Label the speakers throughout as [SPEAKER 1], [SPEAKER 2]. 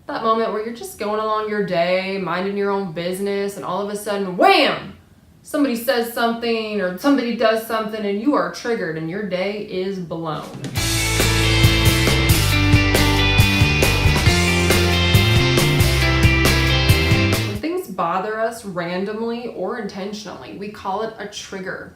[SPEAKER 1] That moment where you're just going along your day, minding your own business, and all of a sudden, wham! Somebody says something or somebody does something and you are triggered and your day is blown. When things bother us randomly or intentionally, we call it a trigger.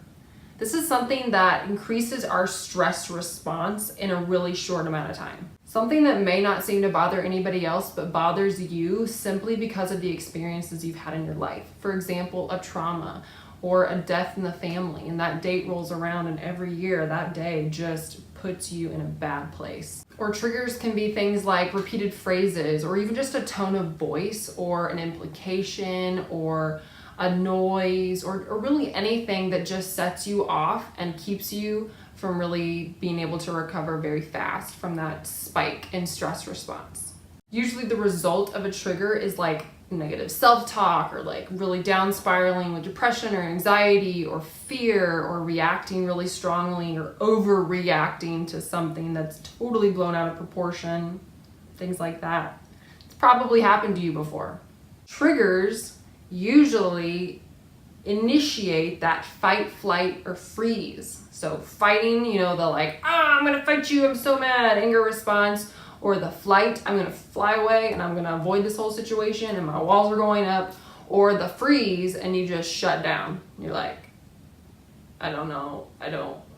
[SPEAKER 1] This is something that increases our stress response in a really short amount of time. Something that may not seem to bother anybody else but bothers you simply because of the experiences you've had in your life. For example, a trauma or a death in the family, and that date rolls around and every year that day just puts you in a bad place. Or triggers can be things like repeated phrases or even just a tone of voice or an implication or a noise or really anything that just sets you off and keeps you from really being able to recover very fast from that spike in stress response. Usually the result of a trigger is like negative self-talk or like really down spiraling with depression or anxiety or fear or reacting really strongly or overreacting to something that's totally blown out of proportion, things like that. It's probably happened to you before. Triggers usually initiate that fight, flight, or freeze. So fighting, the like, I'm gonna fight you, I'm so mad, anger response, or the flight, I'm gonna fly away and I'm gonna avoid this whole situation and my walls are going up, or the freeze and you just shut down. You're like,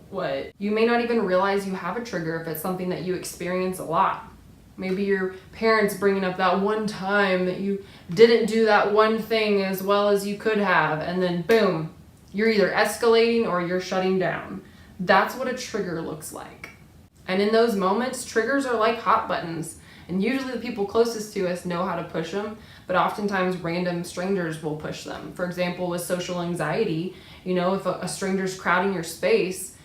[SPEAKER 1] what? You may not even realize you have a trigger if it's something that you experience a lot. Maybe your parents bringing up that one time that you didn't do that one thing as well as you could have, and then boom, you're either escalating or you're shutting down. That's what a trigger looks like. And in those moments, triggers are like hot buttons, and usually the people closest to us know how to push them, but oftentimes random strangers will push them. For example, with social anxiety, if a stranger's crowding your space,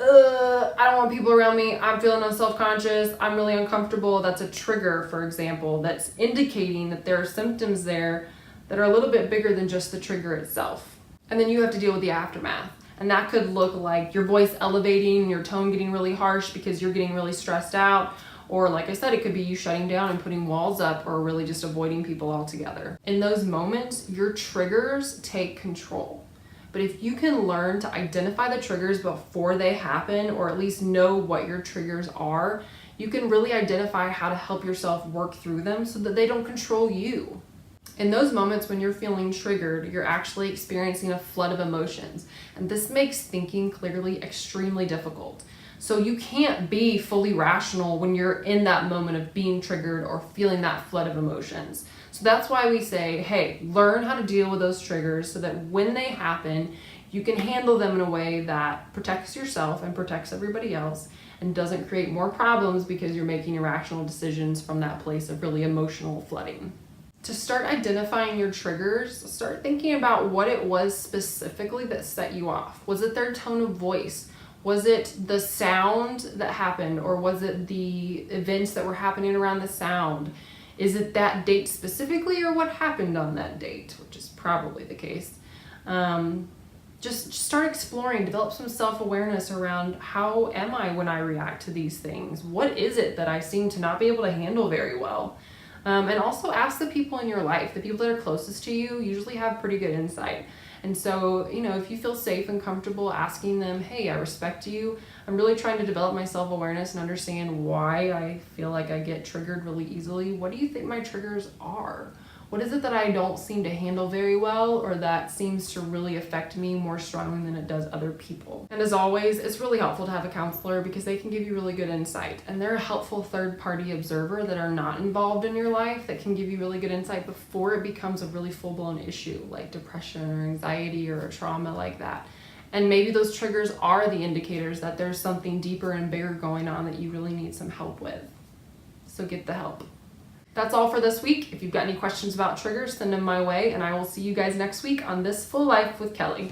[SPEAKER 1] I don't want people around me, I'm feeling self-conscious, I'm really uncomfortable. That's a trigger, for example, that's indicating that there are symptoms there that are a little bit bigger than just the trigger itself. And then you have to deal with the aftermath. And that could look like your voice elevating, your tone getting really harsh because you're getting really stressed out. Or like I said, it could be you shutting down and putting walls up or really just avoiding people altogether. In those moments, your triggers take control. But if you can learn to identify the triggers before they happen, or at least know what your triggers are, you can really identify how to help yourself work through them so that they don't control you. In those moments when you're feeling triggered, you're actually experiencing a flood of emotions. And this makes thinking clearly extremely difficult. So you can't be fully rational when you're in that moment of being triggered or feeling that flood of emotions. So that's why we say, hey, learn how to deal with those triggers so that when they happen, you can handle them in a way that protects yourself and protects everybody else and doesn't create more problems because you're making irrational decisions from that place of really emotional flooding. To start identifying your triggers, start thinking about what it was specifically that set you off. Was it their tone of voice? Was it the sound that happened? Or was it the events that were happening around the sound? Is it that date specifically or what happened on that date, which is probably the case? Just start exploring, develop some self-awareness around how am I when I react to these things? What is it that I seem to not be able to handle very well? And also ask the people in your life. The people that are closest to you usually have pretty good insight. And so, if you feel safe and comfortable asking them, hey, I respect you. I'm really trying to develop my self-awareness and understand why I feel like I get triggered really easily. What do you think my triggers are? What is it that I don't seem to handle very well or that seems to really affect me more strongly than it does other people? And as always, it's really helpful to have a counselor because they can give you really good insight. And they're a helpful third-party observer that are not involved in your life that can give you really good insight before it becomes a really full-blown issue like depression or anxiety or a trauma like that. And maybe those triggers are the indicators that there's something deeper and bigger going on that you really need some help with. So get the help. That's all for this week. If you've got any questions about triggers, send them my way, and I will see you guys next week on This Full Life with Kelly.